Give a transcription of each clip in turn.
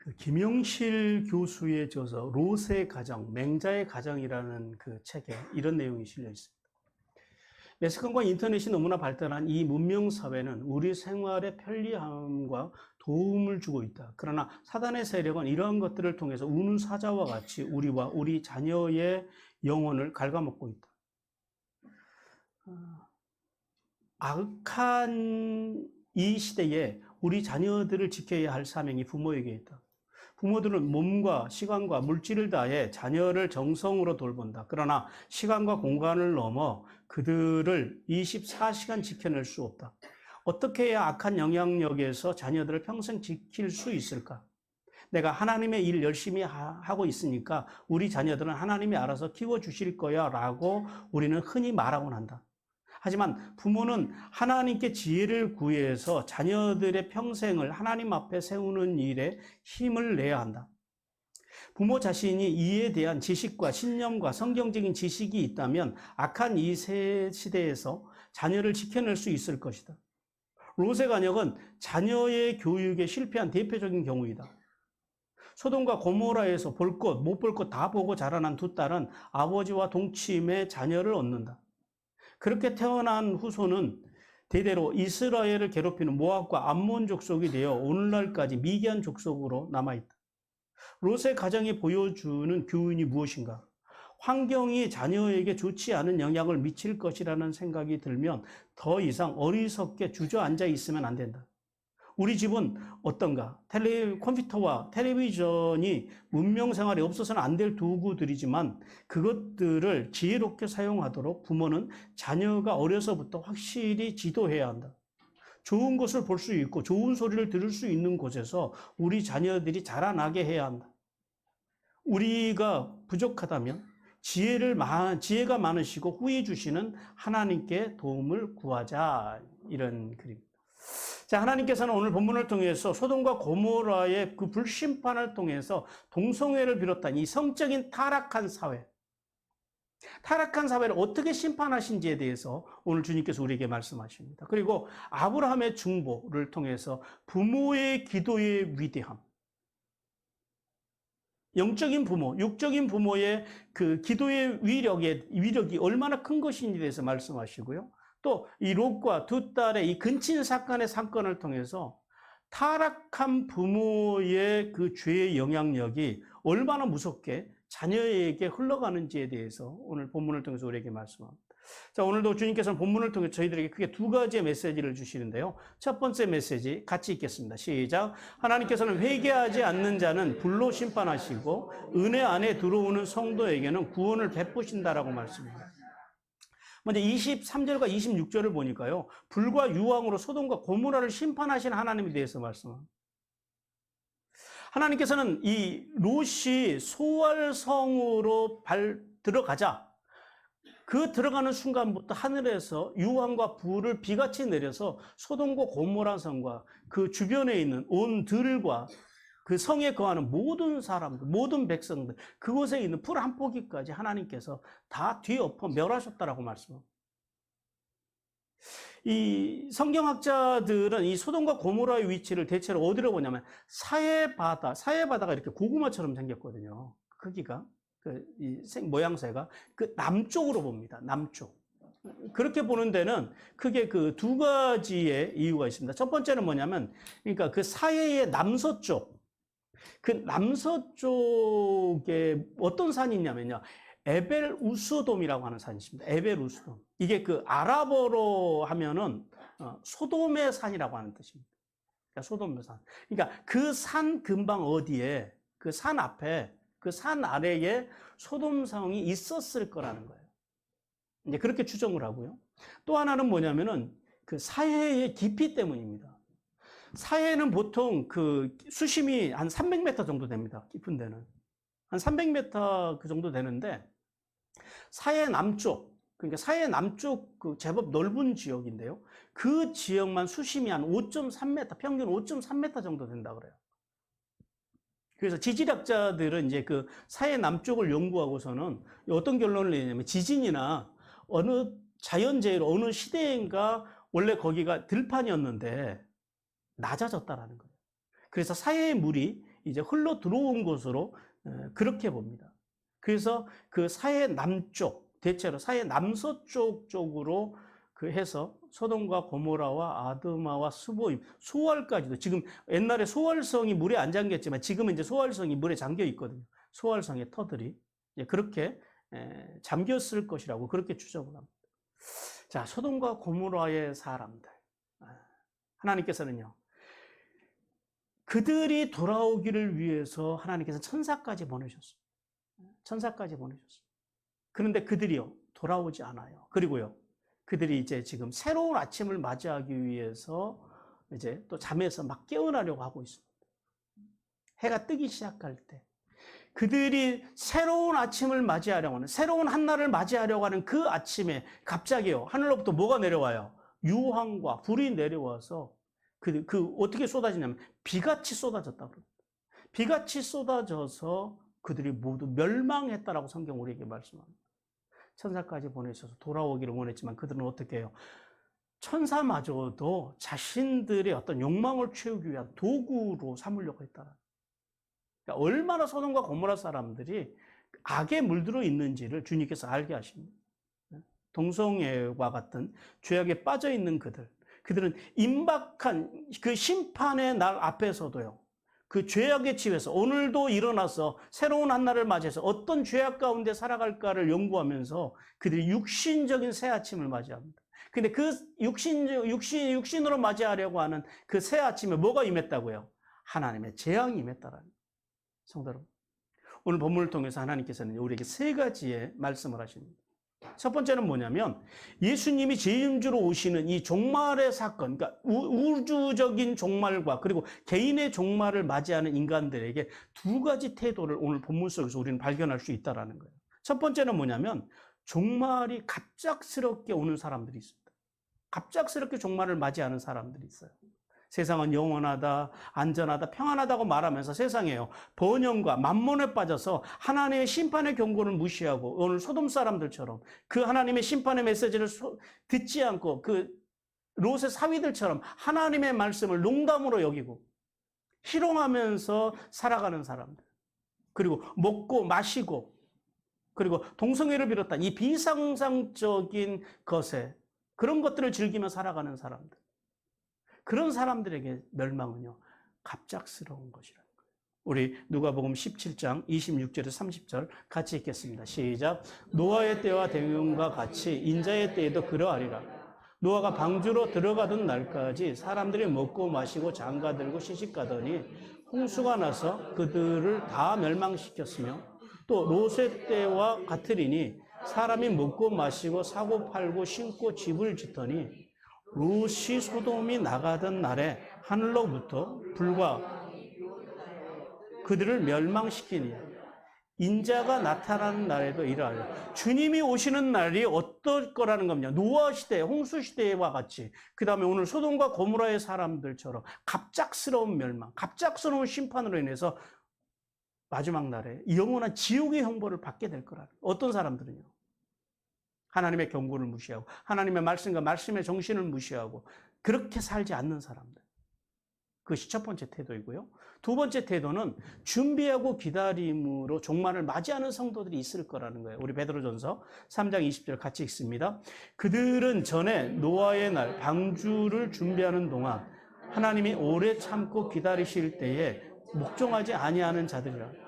그 김영실 교수의 저서 롯의 가정, 맹자의 가정이라는 그 책에 이런 내용이 실려 있습니다. 매스컴과 인터넷이 너무나 발달한 이 문명사회는 우리 생활의 편리함과 도움을 주고 있다. 그러나 사단의 세력은 이러한 것들을 통해서 우는 사자와 같이 우리와 우리 자녀의 영혼을 갉아먹고 있다. 악한 이 시대에 우리 자녀들을 지켜야 할 사명이 부모에게 있다. 부모들은 몸과 시간과 물질을 다해 자녀를 정성으로 돌본다. 그러나 시간과 공간을 넘어 그들을 24시간 지켜낼 수 없다. 어떻게 해야 악한 영향력에서 자녀들을 평생 지킬 수 있을까? 내가 하나님의 일 열심히 하고 있으니까 우리 자녀들은 하나님이 알아서 키워주실 거야 라고 우리는 흔히 말하곤 한다. 하지만 부모는 하나님께 지혜를 구해서 자녀들의 평생을 하나님 앞에 세우는 일에 힘을 내야 한다. 부모 자신이 이에 대한 지식과 신념과 성경적인 지식이 있다면 악한 이 시대에서 자녀를 지켜낼 수 있을 것이다. 롯의 가정은 자녀의 교육에 실패한 대표적인 경우이다. 소돔과 고모라에서 볼 것, 못 볼 것 다 보고 자라난 두 딸은 아버지와 동침의 자녀를 얻는다. 그렇게 태어난 후손은 대대로 이스라엘을 괴롭히는 모압과 암몬 족속이 되어 오늘날까지 미디안 족속으로 남아있다. 롯의 가정이 보여주는 교훈이 무엇인가? 환경이 자녀에게 좋지 않은 영향을 미칠 것이라는 생각이 들면 더 이상 어리석게 주저앉아 있으면 안 된다. 우리 집은 어떤가? 컴퓨터와 텔레비전이 문명생활에 없어서는 안 될 도구들이지만 그것들을 지혜롭게 사용하도록 부모는 자녀가 어려서부터 확실히 지도해야 한다. 좋은 것을 볼 수 있고 좋은 소리를 들을 수 있는 곳에서 우리 자녀들이 자라나게 해야 한다. 우리가 부족하다면 지혜가 많으시고 후해 주시는 하나님께 도움을 구하자. 이런 글입니다. 자, 하나님께서는 오늘 본문을 통해서 소돔과 고모라의 그 불심판을 통해서 동성애를 비롯한 이 성적인 타락한 사회를 어떻게 심판하신지에 대해서 오늘 주님께서 우리에게 말씀하십니다. 그리고 아브라함의 중보를 통해서 부모의 기도의 위대함, 영적인 부모, 육적인 부모의 그 기도의 위력이 얼마나 큰 것인지에 대해서 말씀하시고요. 또 이 롯과 두 딸의 이 근친 사건을 통해서 타락한 부모의 그 죄의 영향력이 얼마나 무섭게 자녀에게 흘러가는지에 대해서 오늘 본문을 통해서 우리에게 말씀합니다. 자, 오늘도 주님께서는 본문을 통해 저희들에게 크게 두 가지의 메시지를 주시는데요. 첫 번째 메시지 같이 읽겠습니다. 시작. 하나님께서는 회개하지 않는 자는 불로 심판하시고 은혜 안에 들어오는 성도에게는 구원을 베푸신다라고 말씀합니다. 먼저 23절과 26절을 보니까요. 불과 유황으로 소돔과 고모라를 심판하신 하나님에 대해서 말씀합니다. 하나님께서는 이 롯이 소알성으로 들어가자 그 들어가는 순간부터 하늘에서 유황과 불을 비같이 내려서 소돔과 고모라 성과 그 주변에 있는 온 들과 그 성에 거하는 모든 사람들, 모든 백성들, 그곳에 있는 풀 한 포기까지 하나님께서 다 뒤엎어 멸하셨다라고 말씀합니다. 이 성경학자들은 이 소돔과 고모라의 위치를 대체로 어디로 보냐면 사해바다가 이렇게 고구마처럼 생겼거든요. 크기가, 모양새가 그 남쪽으로 봅니다. 남쪽. 그렇게 보는 데는 크게 그 두 가지의 이유가 있습니다. 첫 번째는 뭐냐면, 그러니까 그 사해의 남서쪽, 그 남서쪽에 어떤 산이 있냐면요. 에벨 우스돔이라고 하는 산이 있습니다. 에벨 우스돔. 이게 그 아랍어로 하면은 소돔의 산이라고 하는 뜻입니다. 그러니까 소돔의 산. 그러니까 그 산 근방 어디에, 그 산 앞에, 그 산 아래에 소돔성이 있었을 거라는 거예요. 이제 그렇게 추정을 하고요. 또 하나는 뭐냐면은 그 사해의 깊이 때문입니다. 사해는 보통 그 수심이 한 300m 정도 됩니다. 깊은 데는. 한 300m 그 정도 되는데, 사해 남쪽, 그러니까 사해 남쪽 그 제법 넓은 지역인데요. 그 지역만 수심이 한 5.3m, 평균 5.3m 정도 된다 그래요. 그래서 지질학자들은 이제 그 사해 남쪽을 연구하고서는 어떤 결론을 내냐면 지진이나 어느 자연재해로 어느 시대인가 원래 거기가 들판이었는데 낮아졌다라는 거예요. 그래서 사해의 물이 이제 흘러 들어온 것으로 그렇게 봅니다. 그래서 그 사해 남쪽, 대체로 사해 남서쪽 쪽으로 그 해서 소돔과 고모라와 아드마와 스보임, 소알까지도, 지금 옛날에 소알성이 물에 안 잠겼지만 지금은 이제 소알성이 물에 잠겨 있거든요. 소알성의 터들이 그렇게 잠겼을 것이라고 그렇게 추정을 합니다. 자, 소돔과 고모라의 사람들, 하나님께서는요, 그들이 돌아오기를 위해서 하나님께서 천사까지 보내셨어요. 천사까지 보내셨어요. 그런데 그들이요, 돌아오지 않아요. 그리고요, 그들이 이제 지금 새로운 아침을 맞이하기 위해서 이제 또 잠에서 막 깨어나려고 하고 있습니다. 해가 뜨기 시작할 때 그들이 새로운 아침을 맞이하려고 하는, 새로운 한날을 맞이하려고 하는 그 아침에 갑자기요, 하늘로부터 뭐가 내려와요? 유황과 불이 내려와서 어떻게 쏟아지냐면 비같이 쏟아졌다고 합니다. 비같이 쏟아져서 그들이 모두 멸망했다라고 성경 우리에게 말씀합니다. 천사까지 보내셔서 돌아오기를 원했지만 그들은 어떻게 해요? 천사마저도 자신들의 어떤 욕망을 채우기 위한 도구로 삼으려고 했다. 그러니까 얼마나 소돔과 고모라 사람들이 악에 물들어 있는지를 주님께서 알게 하십니다. 동성애와 같은 죄악에 빠져 있는 그들은 임박한 그 심판의 날 앞에서도요, 그 죄악의 집에서 오늘도 일어나서 새로운 한날을 맞이해서 어떤 죄악 가운데 살아갈까를 연구하면서 그들이 육신적인 새 아침을 맞이합니다. 근데 그 육신으로 맞이하려고 하는 그 새 아침에 뭐가 임했다고요? 하나님의 재앙이 임했다라는 거예요. 성도 여러분, 오늘 본문을 통해서 하나님께서는 우리에게 세 가지의 말씀을 하십니다. 첫 번째는 뭐냐면 예수님이 재림주로 오시는 이 종말의 사건, 그러니까 우주적인 종말과 그리고 개인의 종말을 맞이하는 인간들에게 두 가지 태도를 오늘 본문 속에서 우리는 발견할 수 있다는 거예요. 첫 번째는 뭐냐면 종말이 갑작스럽게 오는 사람들이 있습니다. 갑작스럽게 종말을 맞이하는 사람들이 있어요. 세상은 영원하다, 안전하다, 평안하다고 말하면서 세상에요, 번영과 만몬에 빠져서 하나님의 심판의 경고를 무시하고 오늘 소돔 사람들처럼 그 하나님의 심판의 메시지를 듣지 않고 그 롯의 사위들처럼 하나님의 말씀을 농담으로 여기고 희롱하면서 살아가는 사람들, 그리고 먹고 마시고 그리고 동성애를 비롯한 이 비상상적인 것에 그런 것들을 즐기며 살아가는 사람들, 그런 사람들에게 멸망은요, 갑작스러운 것이라는 거예요. 우리 누가복음 17장 26절에서 30절 같이 읽겠습니다. 시작. 노아의 때와 대응과 같이 인자의 때에도 그러하리라. 노아가 방주로 들어가던 날까지 사람들이 먹고 마시고 장가들고 시집가더니 홍수가 나서 그들을 다 멸망시켰으며 또 롯의 때와 같으리니 사람이 먹고 마시고 사고 팔고 심고 집을 짓더니 롯이 소돔이 나가던 날에 하늘로부터 불과 그들을 멸망시키니 인자가 나타나는 날에도 이러하리라. 주님이 오시는 날이 어떨 거라는 겁니다. 노아 시대, 홍수 시대와 같이, 그 다음에 오늘 소돔과 고모라의 사람들처럼 갑작스러운 멸망, 갑작스러운 심판으로 인해서 마지막 날에 영원한 지옥의 형벌을 받게 될 거라는 거예요. 어떤 사람들은요, 하나님의 경고를 무시하고 하나님의 말씀과 말씀의 정신을 무시하고 그렇게 살지 않는 사람들, 그것이 첫 번째 태도이고요. 두 번째 태도는 준비하고 기다림으로 종말을 맞이하는 성도들이 있을 거라는 거예요. 우리 베드로전서 3장 20절 같이 읽습니다. 그들은 전에 노아의 날 방주를 준비하는 동안 하나님이 오래 참고 기다리실 때에 목종하지 아니하는 자들이라.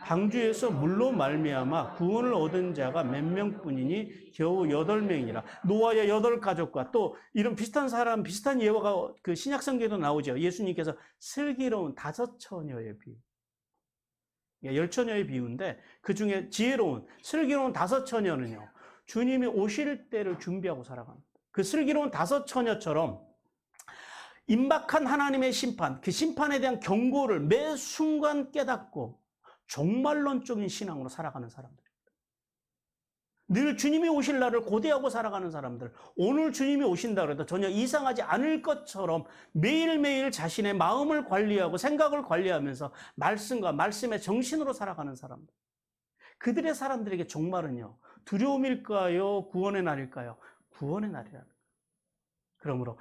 방주에서 물로 말미암아 구원을 얻은 자가 몇 명뿐이니 겨우 8명이라. 노아의 8가족과 또 이런 비슷한 사람, 비슷한 예화가 그 신약 성경에도 나오죠. 예수님께서 슬기로운 5처녀의 비유, 10처녀의 비유인데 그 중에 지혜로운 슬기로운 5처녀는요, 주님이 오실 때를 준비하고 살아갑니다. 그 슬기로운 5처녀처럼 임박한 하나님의 심판, 그 심판에 대한 경고를 매 순간 깨닫고 종말론적인 신앙으로 살아가는 사람들, 늘 주님이 오실 날을 고대하고 살아가는 사람들, 오늘 주님이 오신다 그래도 전혀 이상하지 않을 것처럼 매일매일 자신의 마음을 관리하고 생각을 관리하면서 말씀과 말씀의 정신으로 살아가는 사람들, 그들의 사람들에게 종말은요, 두려움일까요? 구원의 날일까요? 구원의 날이라는 거예요. 그러므로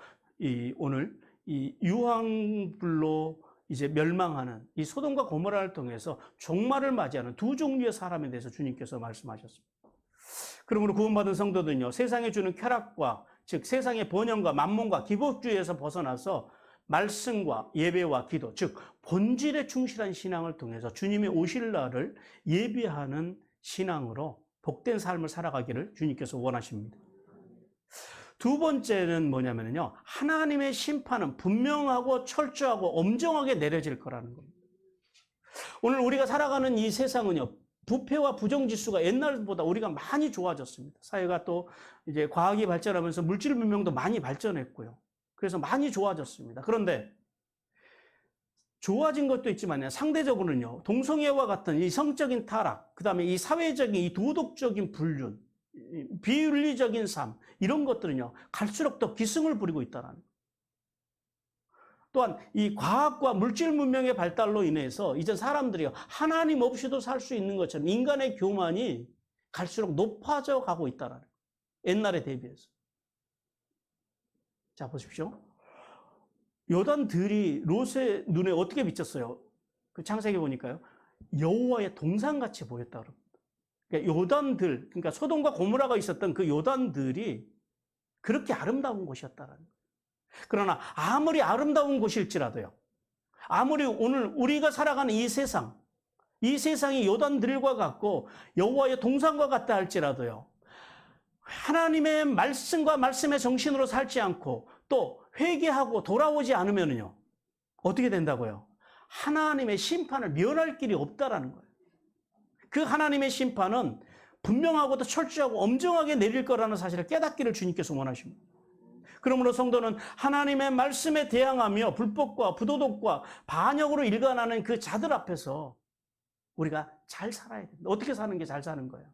오늘 이 유황불로 이제 멸망하는 이 소돔과 고모라를 통해서 종말을 맞이하는 두 종류의 사람에 대해서 주님께서 말씀하셨습니다. 그러므로 구원받은 성도들은요, 세상에 주는 쾌락과, 즉 세상의 번영과 만몬과 기복주의에서 벗어나서 말씀과 예배와 기도, 즉 본질에 충실한 신앙을 통해서 주님의 오실 날을 예비하는 신앙으로 복된 삶을 살아가기를 주님께서 원하십니다. 두 번째는 뭐냐면요, 하나님의 심판은 분명하고 철저하고 엄정하게 내려질 거라는 겁니다. 오늘 우리가 살아가는 이 세상은요, 부패와 부정지수가 옛날보다 우리가 많이 좋아졌습니다. 사회가 또 이제 과학이 발전하면서 물질 문명도 많이 발전했고요. 그래서 많이 좋아졌습니다. 그런데 좋아진 것도 있지만 상대적으로는요, 동성애와 같은 이 성적인 타락, 그 다음에 이 사회적인 이 도덕적인 불륜, 비윤리적인 삶, 이런 것들은요, 갈수록 더 기승을 부리고 있다는 거예요. 또한 이 과학과 물질 문명의 발달로 인해서 이제 사람들이 하나님 없이도 살 수 있는 것처럼 인간의 교만이 갈수록 높아져 가고 있다는 거예요. 옛날에 대비해서. 자, 보십시오. 요단들이 롯의 눈에 어떻게 비쳤어요? 그 창세기 보니까요, 여호와의 동상같이 보였다 그럽니다. 그러니까 요단들, 그러니까 소돔과 고모라가 있었던 그 요단들이 그렇게 아름다운 곳이었다라는 거예요. 그러나 아무리 아름다운 곳일지라도요, 아무리 오늘 우리가 살아가는 이 세상이 요단들과 같고 여호와의 동상과 같다 할지라도요, 하나님의 말씀과 말씀의 정신으로 살지 않고 또 회개하고 돌아오지 않으면요, 어떻게 된다고요? 하나님의 심판을 면할 길이 없다라는 거예요. 그 하나님의 심판은 분명하고도 철저하고 엄정하게 내릴 거라는 사실을 깨닫기를 주님께서 원하십니다. 그러므로 성도는 하나님의 말씀에 대항하며 불법과 부도덕과 반역으로 일관하는 그 자들 앞에서 우리가 잘 살아야 됩니다. 어떻게 사는 게 잘 사는 거예요?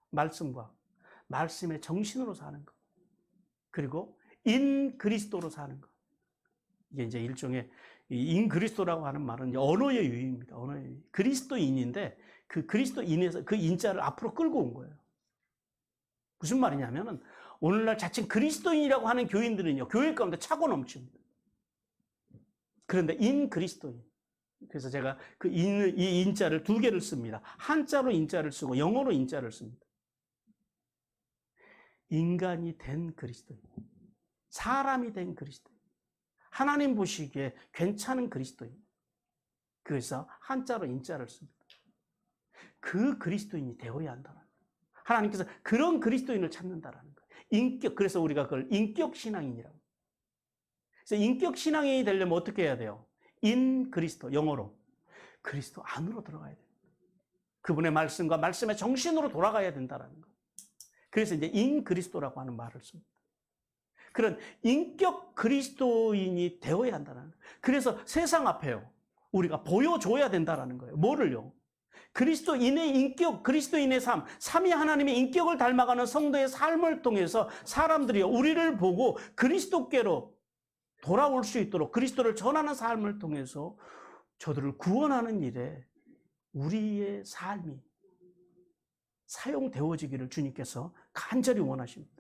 말씀과 말씀의 정신으로 사는 것, 그리고 인 그리스도로 사는 것. 이게 이제 일종의 인 그리스도라고 하는 말은 언어의 유의입니다. 언어의 유의. 그리스도인인데 그 그리스도인에서 그 인자를 앞으로 끌고 온 거예요. 무슨 말이냐면은 오늘날 자칭 그리스도인이라고 하는 교인들은요, 교회 가운데 차고 넘칩니다. 그런데 인 그리스도인. 그래서 제가 이 인자를 두 개를 씁니다. 한자로 인자를 쓰고 영어로 인자를 씁니다. 인간이 된 그리스도인. 사람이 된 그리스도인. 하나님 보시기에 괜찮은 그리스도인. 그래서 한자로 인자를 씁니다. 그 그리스도인이 되어야 한다는 거예요. 하나님께서 그런 그리스도인을 찾는다라는 거예요. 인격, 그래서 우리가 그걸 인격 신앙인이라고. 그래서 인격 신앙인이 되려면 어떻게 해야 돼요? 인 그리스도, 영어로 그리스도 안으로 들어가야 됩니다. 그분의 말씀과 말씀의 정신으로 돌아가야 된다라는 거예요. 그래서 이제 인 그리스도라고 하는 말을 씁니다. 그런 인격 그리스도인이 되어야 한다는 거예요. 그래서 세상 앞에요, 우리가 보여줘야 된다라는 거예요. 뭐를요? 그리스도인의 인격, 그리스도인의 삶, 삼위 하나님의 인격을 닮아가는 성도의 삶을 통해서 사람들이 우리를 보고 그리스도께로 돌아올 수 있도록 그리스도를 전하는 삶을 통해서 저들을 구원하는 일에 우리의 삶이 사용되어지기를 주님께서 간절히 원하십니다.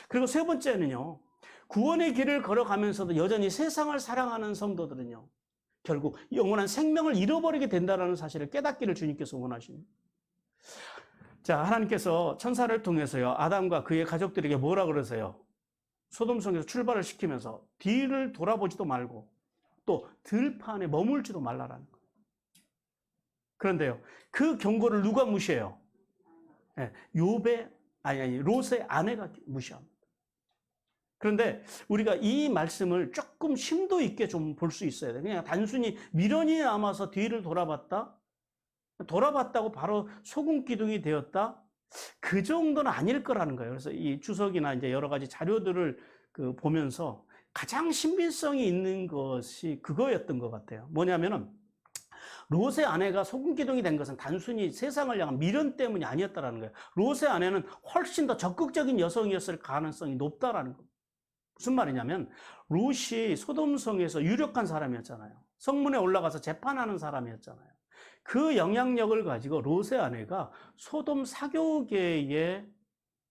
그리고 세 번째는요, 구원의 길을 걸어가면서도 여전히 세상을 사랑하는 성도들은요, 결국 영원한 생명을 잃어버리게 된다는 사실을 깨닫기를 주님께서 원하십니다. 자, 하나님께서 천사를 통해서요, 아담과 그의 가족들에게 뭐라 그러세요? 소돔성에서 출발을 시키면서 뒤를 돌아보지도 말고 또 들판에 머물지도 말라라는 거예요. 그런데요, 그 경고를 누가 무시해요? 롯의 아내가 무시합니다. 그런데 우리가 이 말씀을 조금 심도 있게 좀 볼 수 있어야 돼요. 그냥 단순히 미련이 남아서 뒤를 돌아봤다고 바로 소금 기둥이 되었다, 그 정도는 아닐 거라는 거예요. 그래서 이 주석이나 이제 여러 가지 자료들을 보면서 가장 신빙성이 있는 것이 그거였던 것 같아요. 뭐냐면은 롯의 아내가 소금 기둥이 된 것은 단순히 세상을 향한 미련 때문이 아니었다라는 거예요. 롯의 아내는 훨씬 더 적극적인 여성이었을 가능성이 높다라는 겁니다. 무슨 말이냐면 롯이 소돔성에서 유력한 사람이었잖아요. 성문에 올라가서 재판하는 사람이었잖아요. 그 영향력을 가지고 롯의 아내가 소돔 사교계의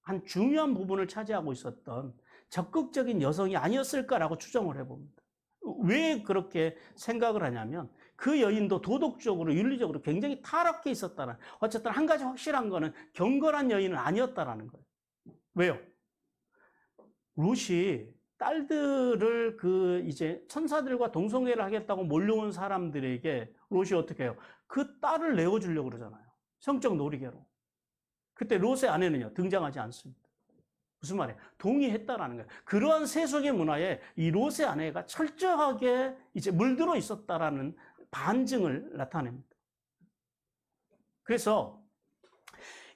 한 중요한 부분을 차지하고 있었던 적극적인 여성이 아니었을까라고 추정을 해봅니다. 왜 그렇게 생각을 하냐면 그 여인도 도덕적으로 윤리적으로 굉장히 타락해 있었다는, 어쨌든 한 가지 확실한 거는 경건한 여인은 아니었다라는 거예요. 왜요? 롯이 딸들을 이제 천사들과 동성애를 하겠다고 몰려온 사람들에게 롯이 어떻게 해요? 그 딸을 내어주려고 그러잖아요. 성적 놀이개로. 그때 롯의 아내는요, 등장하지 않습니다. 무슨 말이에요? 동의했다라는 거예요. 그러한 세속의 문화에 이 롯의 아내가 철저하게 이제 물들어 있었다라는 반증을 나타냅니다. 그래서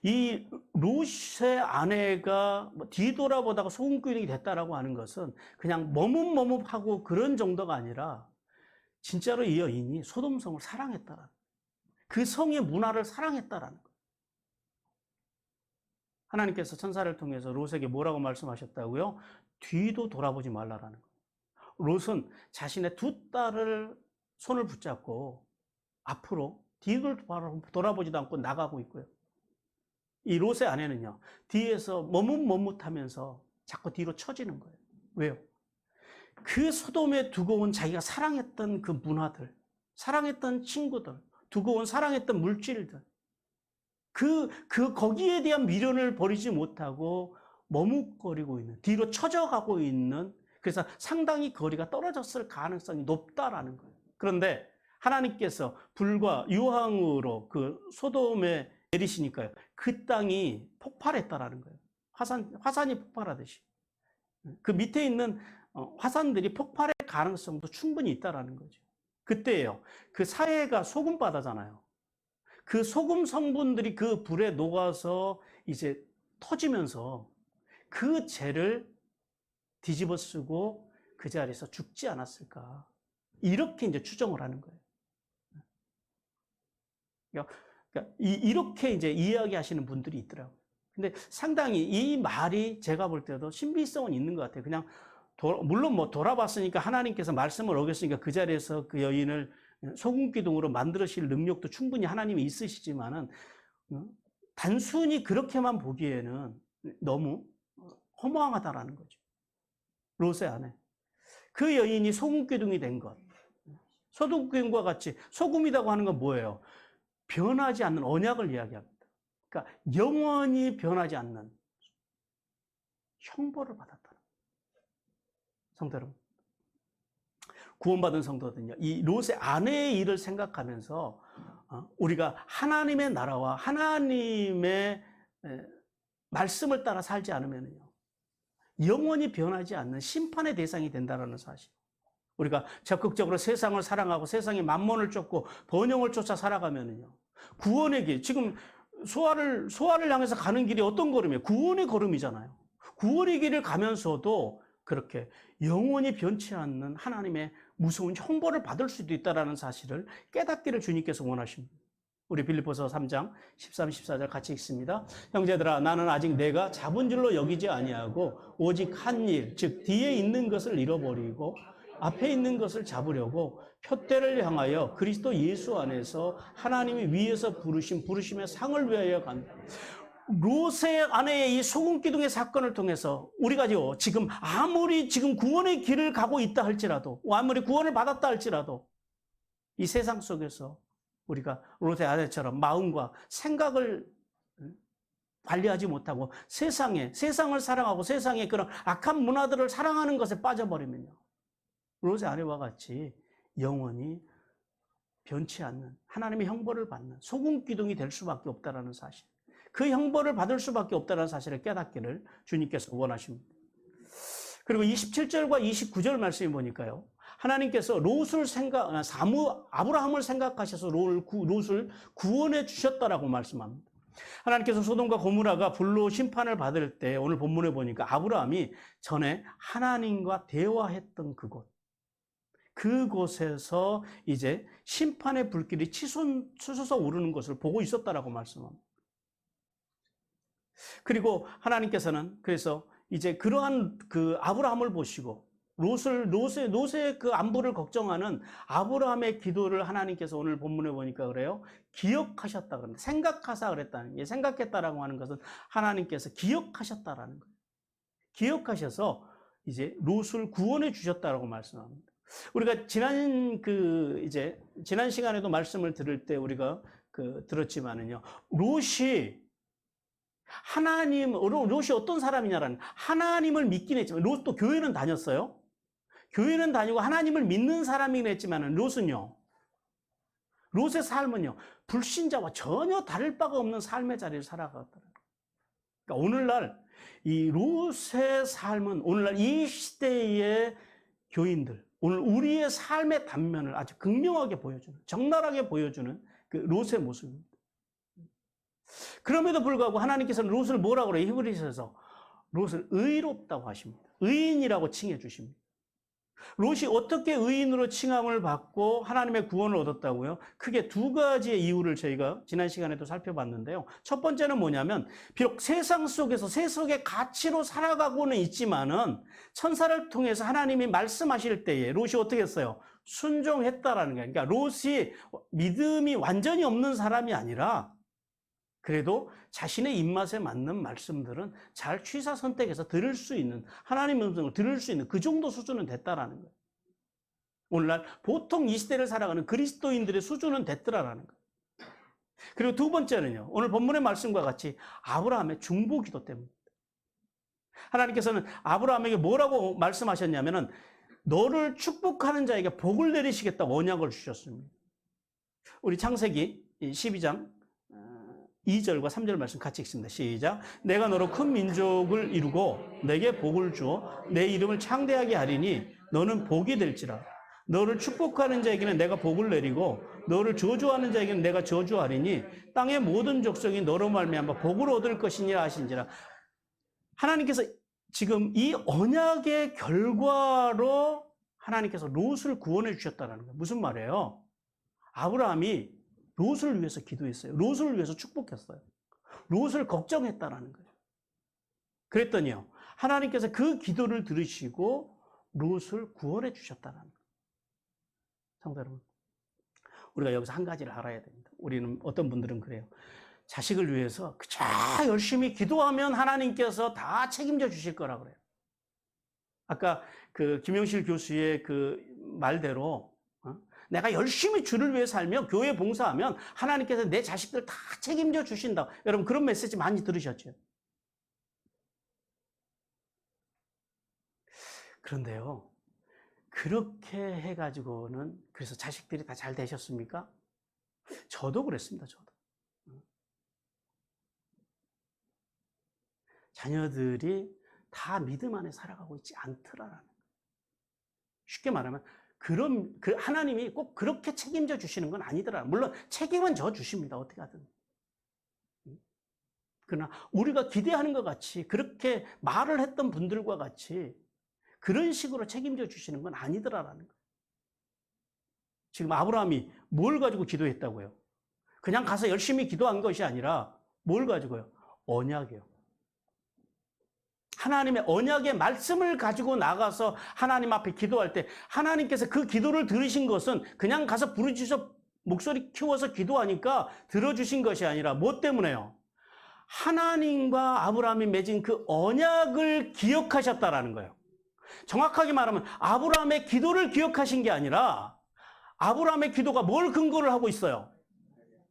이 롯의 아내가 뒤돌아보다가 소금기둥이 됐다라고 하는 것은 그냥 머뭇머뭇하고 그런 정도가 아니라 진짜로 이 여인이 소돔성을 사랑했다라는, 그 성의 문화를 사랑했다라는 거예요. 하나님께서 천사를 통해서 롯에게 뭐라고 말씀하셨다고요? 뒤도 돌아보지 말라라는 거예요. 롯은 자신의 두 딸을 손을 붙잡고 앞으로 뒤를 돌아보지도 않고 나가고 있고요. 이 롯의 아내는요, 뒤에서 머뭇머뭇하면서 자꾸 뒤로 처지는 거예요. 왜요? 그 소돔에 두고 온 자기가 사랑했던 그 문화들, 사랑했던 친구들, 두고 온 사랑했던 물질들, 거기에 대한 미련을 버리지 못하고 머뭇거리고 있는, 뒤로 처져가고 있는, 그래서 상당히 거리가 떨어졌을 가능성이 높다라는 거예요. 그런데 하나님께서 불과 유황으로 그 소돔에 내리시니까요, 그 땅이 폭발했다라는 거예요. 화산이 폭발하듯이. 그 밑에 있는 화산들이 폭발할 가능성도 충분히 있다라는 거죠. 그때예요. 그 사해가 소금바다잖아요. 그 소금 성분들이 그 불에 녹아서 이제 터지면서 그 죄를 뒤집어 쓰고 그 자리에서 죽지 않았을까. 이렇게 이제 추정을 하는 거예요. 그러니까 이렇게 이제 이야기하시는 분들이 있더라고요. 근데 상당히 이 말이 제가 볼 때도 신비성은 있는 것 같아요. 그냥 물론 뭐 돌아봤으니까 하나님께서 말씀을 어겼으니까 그 자리에서 그 여인을 소금기둥으로 만드실 능력도 충분히 하나님이 있으시지만은 단순히 그렇게만 보기에는 너무 허무하다라는 거죠. 롯의 아내. 그 여인이 소금기둥이 된 것. 소금기둥과 같이 소금이라고 하는 건 뭐예요? 변하지 않는 언약을 이야기합니다. 그러니까 영원히 변하지 않는 형벌을 받았다는 성도 여러분. 구원받은 성도들은요, 이 롯의 아내의 일을 생각하면서 우리가 하나님의 나라와 하나님의 말씀을 따라 살지 않으면요, 영원히 변하지 않는 심판의 대상이 된다는 사실. 우리가 적극적으로 세상을 사랑하고 세상의 만몬을 쫓고 번영을 쫓아 살아가면요, 구원의 길, 지금 소아를 향해서 가는 길이 어떤 걸음이에요? 구원의 걸음이잖아요. 구원의 길을 가면서도 그렇게 영원히 변치 않는 하나님의 무서운 형벌을 받을 수도 있다는 사실을 깨닫기를 주님께서 원하십니다. 우리 빌립보서 3장 13, 14절 같이 읽습니다. 형제들아, 나는 아직 내가 잡은 줄로 여기지 아니하고 오직 한 일, 즉 뒤에 있는 것을 잃어버리고 앞에 있는 것을 잡으려고 표대를 향하여 그리스도 예수 안에서 하나님이 위에서 부르심의 상을 위하여 간다. 롯의 아내의 이 소금기둥의 사건을 통해서 우리가 지금 아무리 지금 구원의 길을 가고 있다 할지라도, 아무리 구원을 받았다 할지라도 이 세상 속에서 우리가 롯의 아내처럼 마음과 생각을 관리하지 못하고 세상을 사랑하고 세상의 그런 악한 문화들을 사랑하는 것에 빠져버리면요, 롯의 아내와 같이 영원히 변치 않는 하나님의 형벌을 받는 소금기둥이 될 수밖에 없다는 사실, 그 형벌을 받을 수밖에 없다는 사실을 깨닫기를 주님께서 원하십니다. 그리고 27절과 29절 말씀을 보니까요, 하나님께서 아브라함을 생각하셔서 롯을 구원해 주셨다라고 말씀합니다. 하나님께서 소돔과 고모라가 불로 심판을 받을 때 오늘 본문에 보니까 아브라함이 전에 하나님과 대화했던 그곳에서 이제 심판의 불길이 치솟아 오르는 것을 보고 있었다라고 말씀합니다. 그리고 하나님께서는 그래서 이제 그러한 그 아브라함을 보시고 롯의 그 안부를 걱정하는 아브라함의 기도를 하나님께서 오늘 본문에 보니까 그래요, 기억하셨다 그럽니다. 생각하사 그랬다는 게, 생각했다라고 하는 것은 하나님께서 기억하셨다라는 거예요. 기억하셔서 이제 롯을 구원해 주셨다라고 말씀합니다. 우리가 지난 시간에도 말씀을 들을 때 우리가 들었지만은요, 롯이 어떤 사람이냐라는, 하나님을 믿긴 했지만, 롯도 교회는 다녔어요. 교회는 다니고 하나님을 믿는 사람이긴 했지만은, 롯의 삶은요, 불신자와 전혀 다를 바가 없는 삶의 자리를 살아갔더라고요. 그러니까 오늘날 이 롯의 삶은, 오늘날 이 시대의 교인들, 오늘 우리의 삶의 단면을 아주 극명하게 보여주는, 적나라하게 보여주는 그 롯의 모습입니다. 그럼에도 불구하고 하나님께서는 롯을 뭐라고 그래요? 히브리서에서 롯을 의롭다고 하십니다. 의인이라고 칭해 주십니다. 롯이 어떻게 의인으로 칭함을 받고 하나님의 구원을 얻었다고요? 크게 두 가지의 이유를 저희가 지난 시간에도 살펴봤는데요. 첫 번째는 뭐냐면, 비록 세상 속에서 세속의 가치로 살아가고는 있지만은 천사를 통해서 하나님이 말씀하실 때에 롯이 어떻게 했어요? 순종했다라는 거예요. 그러니까 롯이 믿음이 완전히 없는 사람이 아니라 그래도 자신의 입맛에 맞는 말씀들은 잘 취사 선택해서 들을 수 있는, 하나님의 음성을 들을 수 있는 그 정도 수준은 됐다라는 거예요. 오늘날 보통 이 시대를 살아가는 그리스도인들의 수준은 됐더라라는 거예요. 그리고 두 번째는요, 오늘 본문의 말씀과 같이 아브라함의 중보기도 때문입니다. 하나님께서는 아브라함에게 뭐라고 말씀하셨냐면은, 너를 축복하는 자에게 복을 내리시겠다고 언약을 주셨습니다. 우리 창세기 12장 2절과 3절 말씀 같이 읽습니다. 시작. 내가 너로 큰 민족을 이루고 내게 복을 주어 내 이름을 창대하게 하리니 너는 복이 될지라. 너를 축복하는 자에게는 내가 복을 내리고 너를 저주하는 자에게는 내가 저주하리니 땅의 모든 족속이 너로 말미암아 복을 얻을 것이니라 하신지라. 하나님께서 지금 이 언약의 결과로 하나님께서 롯을 구원해 주셨다는 거예요. 무슨 말이에요? 아브라함이 롯을 위해서 기도했어요. 롯을 위해서 축복했어요. 롯을 걱정했다라는 거예요. 그랬더니요, 하나님께서 그 기도를 들으시고 롯을 구원해 주셨다는 거예요. 성도 여러분, 우리가 여기서 한 가지를 알아야 됩니다. 우리는, 어떤 분들은 그래요. 자식을 위해서 그저 열심히 기도하면 하나님께서 다 책임져 주실 거라 그래요. 아까 김영실 교수의 말대로, 내가 열심히 주를 위해 살며 교회 봉사하면 하나님께서 내 자식들 다 책임져 주신다. 여러분, 그런 메시지 많이 들으셨죠? 그런데요, 그렇게 해가지고는, 그래서 자식들이 다 잘 되셨습니까? 저도 그랬습니다, 저도. 자녀들이 다 믿음 안에 살아가고 있지 않더라라는 거예요. 쉽게 말하면, 하나님이 꼭 그렇게 책임져 주시는 건 아니더라. 물론 책임은 져 주십니다. 어떻게 하든. 그러나 우리가 기대하는 것 같이, 그렇게 말을 했던 분들과 같이 그런 식으로 책임져 주시는 건 아니더라라는 거예요. 지금 아브라함이 뭘 가지고 기도했다고요? 그냥 가서 열심히 기도한 것이 아니라 뭘 가지고요? 언약이요. 하나님의 언약의 말씀을 가지고 나가서 하나님 앞에 기도할 때 하나님께서 그 기도를 들으신 것은 그냥 가서 부르짖어 목소리 키워서 기도하니까 들어주신 것이 아니라 뭐 때문에요? 하나님과 아브라함이 맺은 그 언약을 기억하셨다라는 거예요. 정확하게 말하면 아브라함의 기도를 기억하신 게 아니라 아브라함의 기도가 뭘 근거를 하고 있어요?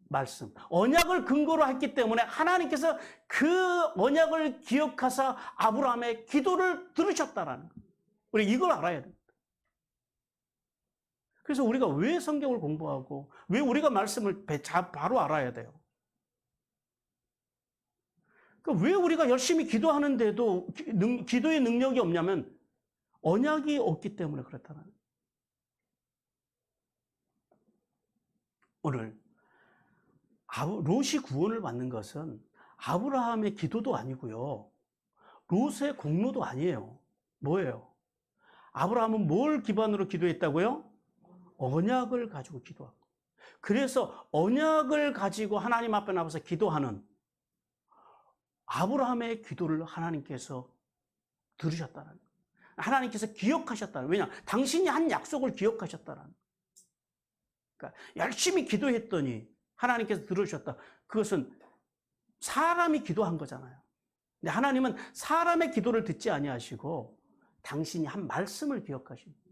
말씀. 언약을 근거로 했기 때문에 하나님께서 그 언약을 기억하사 아브라함의 기도를 들으셨다라는 거예요. 우리 이걸 알아야 됩니다. 그래서 우리가 왜 성경을 공부하고 왜 우리가 말씀을 바로 알아야 돼요? 왜 우리가 열심히 기도하는데도 기도의 능력이 없냐면 언약이 없기 때문에 그렇다는 거예요. 오늘 롯이 구원을 받는 것은 아브라함의 기도도 아니고요. 롯의 공로도 아니에요. 뭐예요? 아브라함은 뭘 기반으로 기도했다고요? 언약을 가지고 기도하고. 그래서 언약을 가지고 하나님 앞에 나와서 기도하는 아브라함의 기도를 하나님께서 들으셨다는 거예요. 하나님께서 기억하셨다는 거예요. 왜냐? 당신이 한 약속을 기억하셨다는 거예요. 그러니까 열심히 기도했더니 하나님께서 들으셨다. 그것은 사람이 기도한 거잖아요. 근데 하나님은 사람의 기도를 듣지 아니하시고 당신이 한 말씀을 기억하십니다.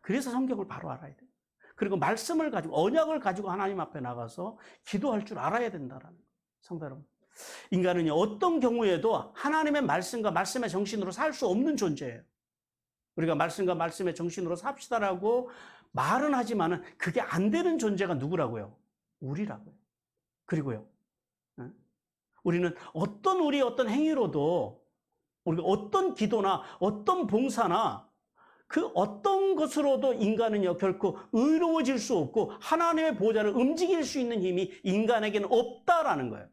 그래서 성경을 바로 알아야 돼요. 그리고 말씀을 가지고, 언약을 가지고 하나님 앞에 나가서 기도할 줄 알아야 된다라는 거예요. 성도 여러분. 인간은 어떤 경우에도 하나님의 말씀과 말씀의 정신으로 살 수 없는 존재예요. 우리가 말씀과 말씀의 정신으로 삽시다라고 말은 하지만은 그게 안 되는 존재가 누구라고요? 우리라고요. 그리고요, 우리는 우리 어떤 행위로도, 우리가 어떤 기도나 어떤 봉사나 그 어떤 것으로도 인간은요, 결코 의로워질 수 없고 하나님의 보좌를 움직일 수 있는 힘이 인간에게는 없다라는 거예요.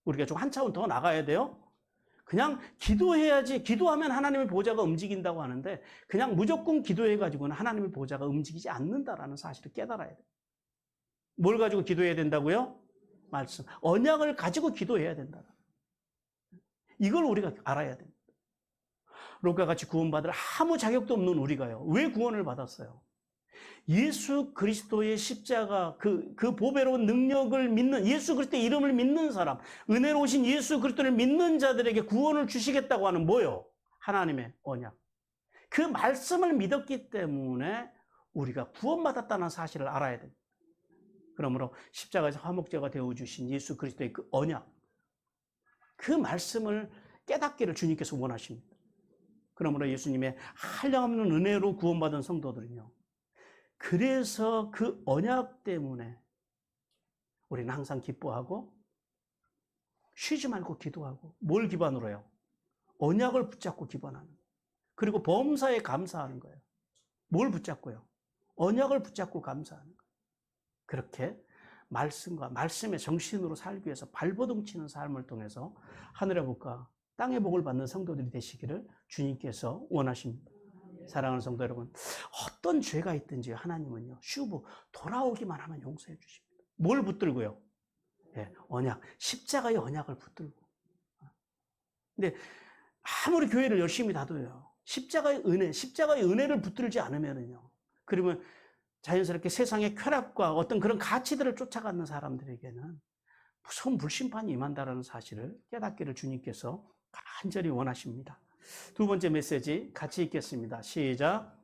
우리가 좀 한 차원 더 나가야 돼요. 그냥 기도해야지, 기도하면 하나님의 보좌가 움직인다고 하는데 그냥 무조건 기도해가지고는 하나님의 보좌가 움직이지 않는다라는 사실을 깨달아야 돼요. 뭘 가지고 기도해야 된다고요? 말씀. 언약을 가지고 기도해야 된다. 이걸 우리가 알아야 됩니다. 롯과 같이 구원받을 아무 자격도 없는 우리가요, 왜 구원을 받았어요? 예수 그리스도의 십자가, 그 보배로운 능력을 믿는, 예수 그리스도의 이름을 믿는 사람, 은혜로우신 예수 그리스도를 믿는 자들에게 구원을 주시겠다고 하는 뭐요? 하나님의 언약. 그 말씀을 믿었기 때문에 우리가 구원받았다는 사실을 알아야 됩니다. 그러므로 십자가에서 화목제가 되어주신 예수 그리스도의 그 언약, 그 말씀을 깨닫기를 주님께서 원하십니다. 그러므로 예수님의 한량없는 은혜로 구원받은 성도들은요, 그래서 그 언약 때문에 우리는 항상 기뻐하고 쉬지 말고 기도하고, 뭘 기반으로요? 언약을 붙잡고 기반하는 거예요. 그리고 범사에 감사하는 거예요. 뭘 붙잡고요? 언약을 붙잡고 감사하는 거예요. 그렇게 말씀과 말씀의 정신으로 살기 위해서 발버둥 치는 삶을 통해서 하늘의 복과 땅의 복을 받는 성도들이 되시기를 주님께서 원하십니다. 사랑하는 성도 여러분, 어떤 죄가 있든지 하나님은요, 슈브 돌아오기만 하면 용서해 주십니다. 뭘 붙들고요? 예, 언약, 십자가의 언약을 붙들고. 근데 아무리 교회를 열심히 다도요, 십자가의 은혜를 붙들지 않으면요, 그러면 자연스럽게 세상의 쾌락과 어떤 그런 가치들을 쫓아가는 사람들에게는 무서운 불심판이 임한다는 사실을 깨닫기를 주님께서 간절히 원하십니다. 두 번째 메시지 같이 읽겠습니다. 시작.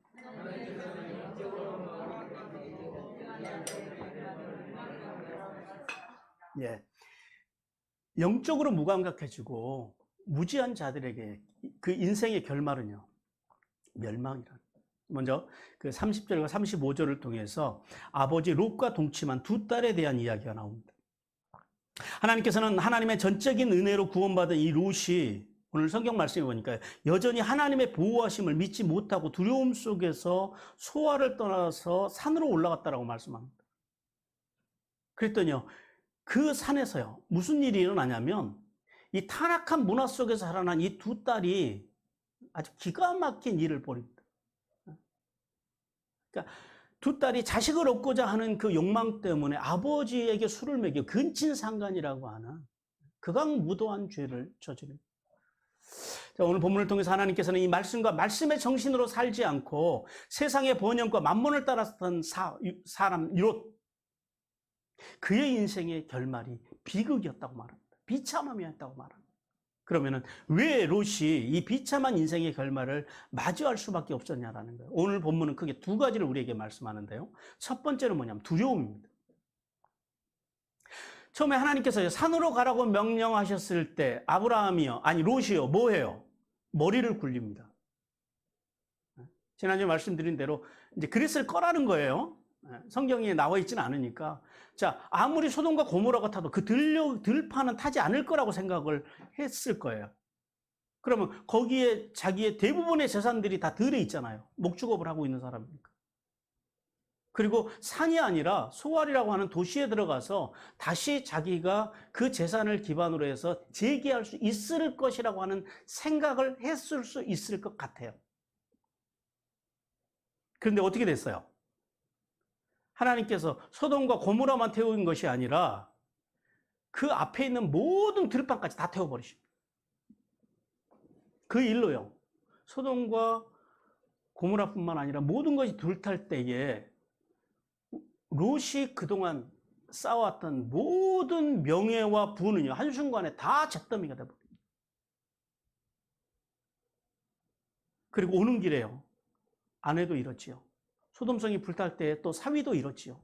예. 영적으로 무감각해지고 무지한 자들에게 그 인생의 결말은요, 멸망이라. 먼저 그 30절과 35절을 통해서 아버지 롯과 동침한 두 딸에 대한 이야기가 나옵니다. 하나님께서는 하나님의 전적인 은혜로 구원받은 이 롯이, 오늘 성경 말씀에 보니까 여전히 하나님의 보호하심을 믿지 못하고 두려움 속에서 소아를 떠나서 산으로 올라갔다라고 말씀합니다. 그랬더니요, 그 산에서요, 무슨 일이 일어나냐면 이 타락한 문화 속에서 살아난 이 두 딸이 아주 기가 막힌 일을 벌입니다. 그러니까 두 딸이 자식을 얻고자 하는 그 욕망 때문에 아버지에게 술을 먹여 근친상간이라고 하는 극악무도한 죄를 저지릅니다. 자, 오늘 본문을 통해서 하나님께서는 이 말씀과 말씀의 정신으로 살지 않고 세상의 번영과 만몬을 따랐던 사람 롯, 그의 인생의 결말이 비극이었다고 말합니다. 비참함이었다고 말합니다. 그러면은 왜 롯이 이 비참한 인생의 결말을 마주할 수밖에 없었냐라는 거예요. 오늘 본문은 크게 두 가지를 우리에게 말씀하는데요. 첫 번째는 뭐냐면 두려움입니다. 처음에 하나님께서 산으로 가라고 명령하셨을 때 롯이요, 뭐해요? 머리를 굴립니다. 지난주에 말씀드린 대로 이제 그랬을 거라는 거예요. 성경에 나와 있지는 않으니까. 자, 아무리 소돔과 고모라 같아도 그 들판은 타지 않을 거라고 생각을 했을 거예요. 그러면 거기에 자기의 대부분의 재산들이 다 들에 있잖아요. 목축업을 하고 있는 사람이니까. 그리고 산이 아니라 소알이라고 하는 도시에 들어가서 다시 자기가 그 재산을 기반으로 해서 재기할 수 있을 것이라고 하는 생각을 했을 수 있을 것 같아요. 그런데 어떻게 됐어요? 하나님께서 소돔과 고모라만 태운 것이 아니라 그 앞에 있는 모든 들판까지 다 태워버리십니다. 그 일로요, 소돔과 고모라뿐만 아니라 모든 것이 불탈 때에 롯이 그동안 쌓아왔던 모든 명예와 부는요, 한순간에 다 잿더미가 되어버립니다. 그리고 오는 길에요. 아내도 이렇지요. 소돔성이 불탈 때 또 사위도 이렇지요.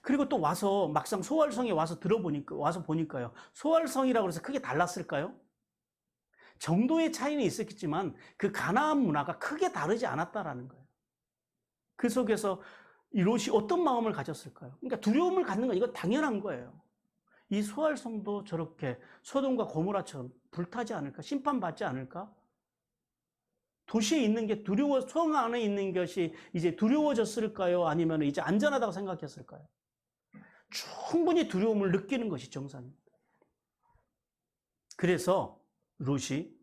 그리고 또 와서 막상 소활성에 와서 보니까요. 소활성이라고 해서 크게 달랐을까요? 정도의 차이는 있었겠지만 그 가나안 문화가 크게 다르지 않았다라는 거예요. 그 속에서 이 롯이 어떤 마음을 가졌을까요? 그러니까 두려움을 갖는 건 이건 당연한 거예요. 이 소활성도 저렇게 소돔과 고모라처럼 불타지 않을까? 심판받지 않을까? 도시에 있는 게 성 안에 있는 것이 이제 두려워졌을까요? 아니면 이제 안전하다고 생각했을까요? 충분히 두려움을 느끼는 것이 정상입니다. 그래서 롯이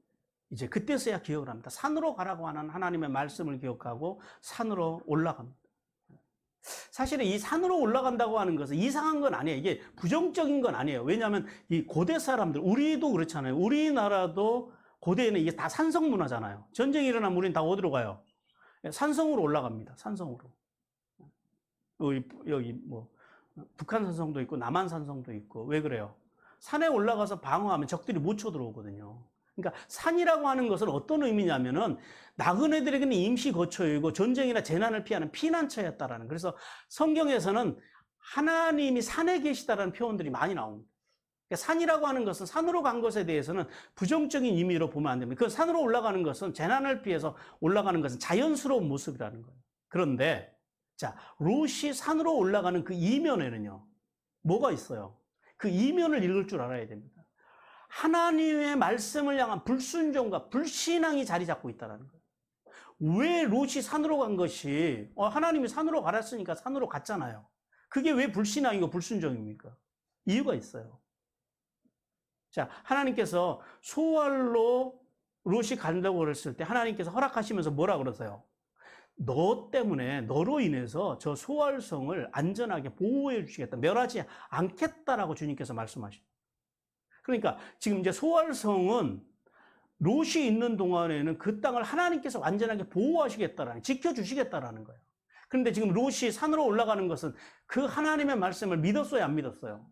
이제 그때서야 기억을 합니다. 산으로 가라고 하는 하나님의 말씀을 기억하고 산으로 올라갑니다. 사실은 이 산으로 올라간다고 하는 것은 이상한 건 아니에요. 이게 부정적인 건 아니에요. 왜냐하면 이 고대 사람들, 우리도 그렇잖아요. 우리나라도 고대에는 이게 다 산성 문화잖아요. 전쟁이 일어나면 우리는 다 어디로 가요? 산성으로 올라갑니다. 산성으로. 여기 뭐 북한 산성도 있고 남한 산성도 있고. 왜 그래요? 산에 올라가서 방어하면 적들이 못 쳐들어오거든요. 그러니까 산이라고 하는 것은 어떤 의미냐면은 나그네들에게는 임시 거처이고 전쟁이나 재난을 피하는 피난처였다라는. 그래서 성경에서는 하나님이 산에 계시다라는 표현들이 많이 나옵니다. 그러니까 산이라고 하는 것은 산으로 간 것에 대해서는 부정적인 의미로 보면 안 됩니다. 그 산으로 올라가는 것은 재난을 피해서 올라가는 것은 자연스러운 모습이라는 거예요. 그런데 자, 롯이 산으로 올라가는 그 이면에는요, 뭐가 있어요? 그 이면을 읽을 줄 알아야 됩니다. 하나님의 말씀을 향한 불순종과 불신앙이 자리 잡고 있다는 거예요. 왜 롯이 산으로 간 것이, 하나님이 산으로 가랬으니까 산으로 갔잖아요. 그게 왜 불신앙이고 불순종입니까? 이유가 있어요. 자, 하나님께서 소활로 롯이 간다고 그랬을 때 하나님께서 허락하시면서 뭐라 그러세요? 너 때문에, 너로 인해서 저 소활성을 안전하게 보호해 주시겠다. 멸하지 않겠다라고 주님께서 말씀하십니다. 그러니까 지금 이제 소활성은 롯이 있는 동안에는 그 땅을 하나님께서 완전하게 보호하시겠다라는, 지켜주시겠다라는 거예요. 그런데 지금 롯이 산으로 올라가는 것은 그 하나님의 말씀을 믿었어요, 안 믿었어요?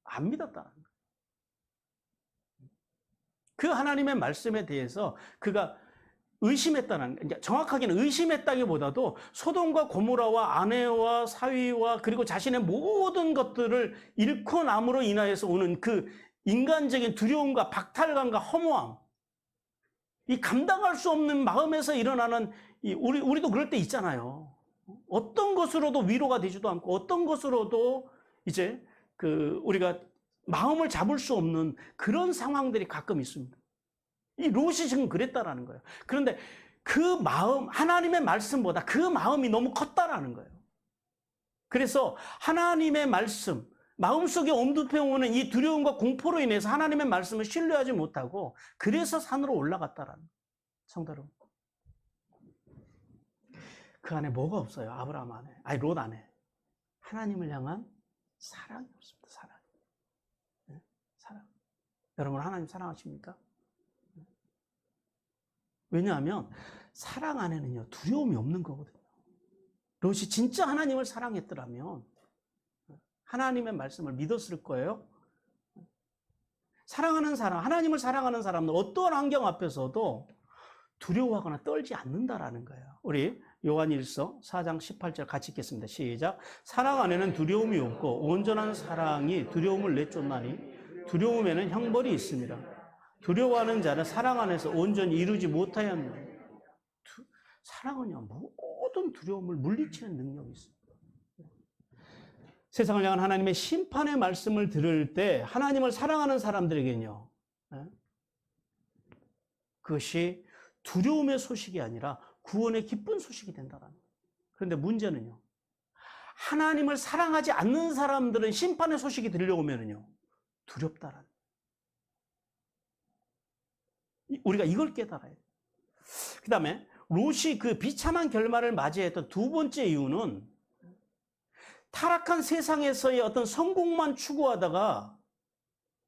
안 믿었다는 거예요. 그 하나님의 말씀에 대해서 그가 의심했다는, 그러니까 정확하게는 의심했다기보다도 소돔과 고모라와 아내와 사위와 그리고 자신의 모든 것들을 잃고 남으로 인하여서 오는 그 인간적인 두려움과 박탈감과 허무함, 이 감당할 수 없는 마음에서 일어나는, 우리도 그럴 때 있잖아요. 어떤 것으로도 위로가 되지도 않고 어떤 것으로도 이제 우리가 마음을 잡을 수 없는 그런 상황들이 가끔 있습니다. 이 롯이 지금 그랬다라는 거예요. 그런데 그 마음, 하나님의 말씀보다 그 마음이 너무 컸다라는 거예요. 그래서 하나님의 말씀, 마음속에 엄습해오는 이 두려움과 공포로 인해서 하나님의 말씀을 신뢰하지 못하고 그래서 산으로 올라갔다라는 거예요. 성도 여러분. 그 안에 뭐가 없어요? 아브라함 안에, 아니 롯 안에. 하나님을 향한 사랑이 없습니다. 사랑. 네? 사랑. 여러분 하나님 사랑하십니까? 왜냐하면 사랑 안에는요 두려움이 없는 거거든요. 롯이 진짜 하나님을 사랑했더라면 하나님의 말씀을 믿었을 거예요. 사랑하는 사람, 하나님을 사랑하는 사람은 어떠한 환경 앞에서도 두려워하거나 떨지 않는다라는 거예요. 우리 요한일서 4장 18절 같이 읽겠습니다. 시작. 사랑 안에는 두려움이 없고 온전한 사랑이 두려움을 내쫓나니 두려움에는 형벌이 있습니다. 두려워하는 자는 사랑 안에서 온전히 이루지 못하였느니라. 사랑은요 모든 두려움을 물리치는 능력이 있습니다. 세상을 향한 하나님의 심판의 말씀을 들을 때 하나님을 사랑하는 사람들에게는요 그것이 두려움의 소식이 아니라 구원의 기쁜 소식이 된다는 거예요. 그런데 문제는요 하나님을 사랑하지 않는 사람들은 심판의 소식이 들려오면은요 두렵다라는 거예요. 우리가 이걸 깨달아야 돼요. 그 다음에 롯이 그 비참한 결말을 맞이했던 두 번째 이유는 타락한 세상에서의 어떤 성공만 추구하다가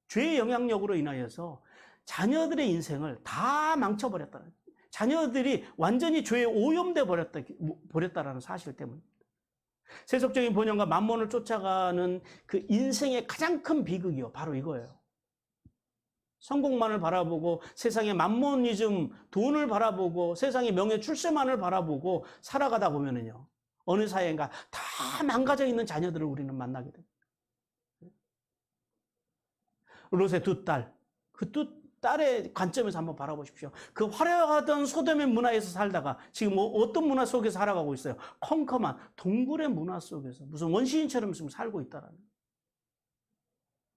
죄의 영향력으로 인하여서 자녀들의 인생을 다 망쳐버렸다는 거예요. 자녀들이 완전히 죄에 오염돼 버렸다라는 사실 때문입니다. 세속적인 본연과 만몬을 쫓아가는 그 인생의 가장 큰 비극이요 바로 이거예요. 성공만을 바라보고 세상의 만모니즘, 돈을 바라보고 세상의 명예 출세만을 바라보고 살아가다 보면은요, 어느 사회인가 다 망가져 있는 자녀들을 우리는 만나게 됩니다. 롯의 두 딸, 그 두 딸의 관점에서 한번 바라보십시오. 그 화려하던 소돔의 문화에서 살다가 지금 어떤 문화 속에서 살아가고 있어요? 컴컴한 동굴의 문화 속에서 무슨 원시인처럼 지금 살고 있다라는.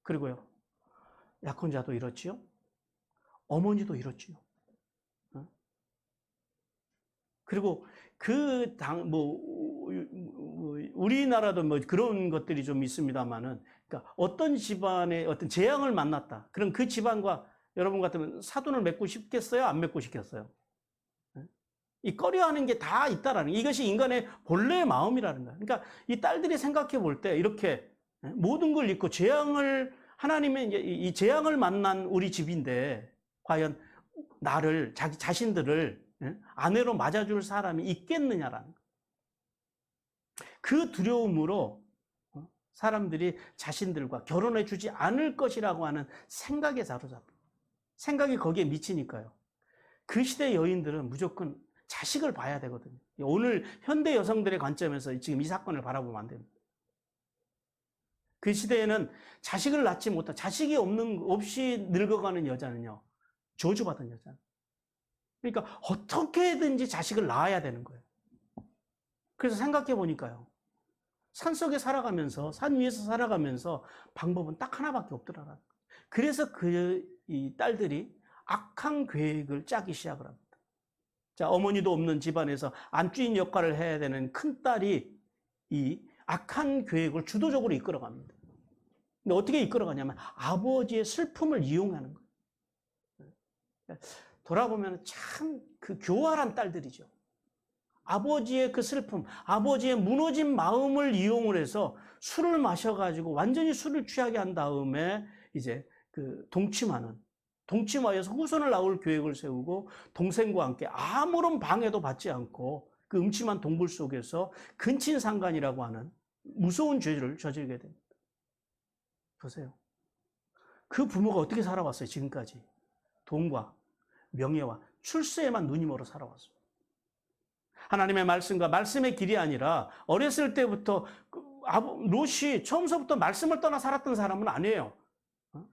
그리고요, 약혼자도 이렇지요. 어머니도 이렇지요. 그리고 우리나라도 뭐 그런 것들이 좀 있습니다만은, 그러니까 어떤 집안에 어떤 재앙을 만났다. 그럼 그 집안과 여러분 같으면 사돈을 맺고 싶겠어요? 안 맺고 싶겠어요? 이 꺼려하는 게 다 있다라는, 이것이 인간의 본래의 마음이라는 거예요. 그러니까 이 딸들이 생각해 볼 때 이렇게 모든 걸 잊고 재앙을, 하나님의 이제 이 재앙을 만난 우리 집인데 과연 나를, 자기 자신들을 아내로 맞아줄 사람이 있겠느냐라는, 그 두려움으로 사람들이 자신들과 결혼해 주지 않을 것이라고 하는 생각에 사로잡혀, 생각이 거기에 미치니까요. 그 시대 여인들은 무조건 자식을 봐야 되거든요. 오늘 현대 여성들의 관점에서 지금 이 사건을 바라보면 안 됩니다. 그 시대에는 자식을 낳지 못한, 자식이 없이 늙어가는 여자는요, 저주받은 여자. 그러니까 어떻게든지 자식을 낳아야 되는 거예요. 그래서 생각해 보니까요, 산속에 살아가면서, 산 위에서 살아가면서 방법은 딱 하나밖에 없더라. 그래서 이 딸들이 악한 계획을 짜기 시작을 합니다. 자, 어머니도 없는 집안에서 안주인 역할을 해야 되는 큰딸이 이 악한 계획을 주도적으로 이끌어갑니다. 근데 어떻게 이끌어가냐면 아버지의 슬픔을 이용하는 거예요. 돌아보면 참 그 교활한 딸들이죠. 아버지의 그 슬픔, 아버지의 무너진 마음을 이용을 해서 술을 마셔가지고 완전히 술을 취하게 한 다음에 이제 그 동침하여서 후손을 낳을 계획을 세우고 동생과 함께 아무런 방해도 받지 않고 그 음침한 동굴 속에서 근친상간이라고 하는 무서운 죄를 저지르게 됩니다. 보세요. 그 부모가 어떻게 살아왔어요, 지금까지? 돈과 명예와 출세에만 눈이 멀어 살아왔어요. 하나님의 말씀과 말씀의 길이 아니라 어렸을 때부터 롯이 처음서부터 말씀을 떠나 살았던 사람은 아니에요.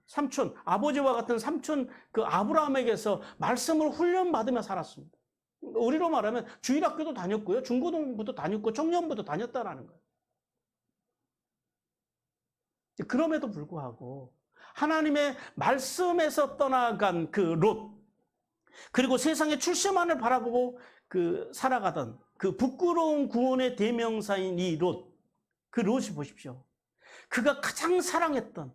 삼촌, 아버지와 같은 삼촌 그 아브라함에게서 말씀을 훈련받으며 살았습니다. 우리로 말하면 주일학교도 다녔고요, 중고등부도 다녔고 청년부도 다녔다라는 거예요. 그럼에도 불구하고 하나님의 말씀에서 떠나간 그 롯, 그리고 세상의 출세만을 바라보고 살아가던 그 부끄러운 구원의 대명사인 이 롯, 그 롯이 보십시오. 그가 가장 사랑했던,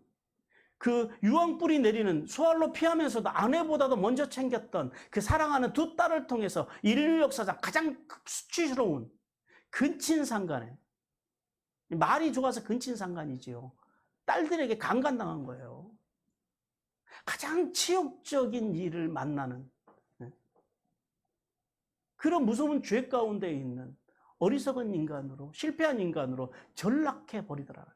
그 유황불이 내리는 소알로 피하면서도 아내보다도 먼저 챙겼던 그 사랑하는 두 딸을 통해서 인류 역사상 가장 수치스러운 근친상간에, 말이 좋아서 근친상간이지요, 딸들에게 강간당한 거예요. 가장 치욕적인 일을 만나는 그런 무서운 죄 가운데 있는 어리석은 인간으로, 실패한 인간으로 전락해 버리더라.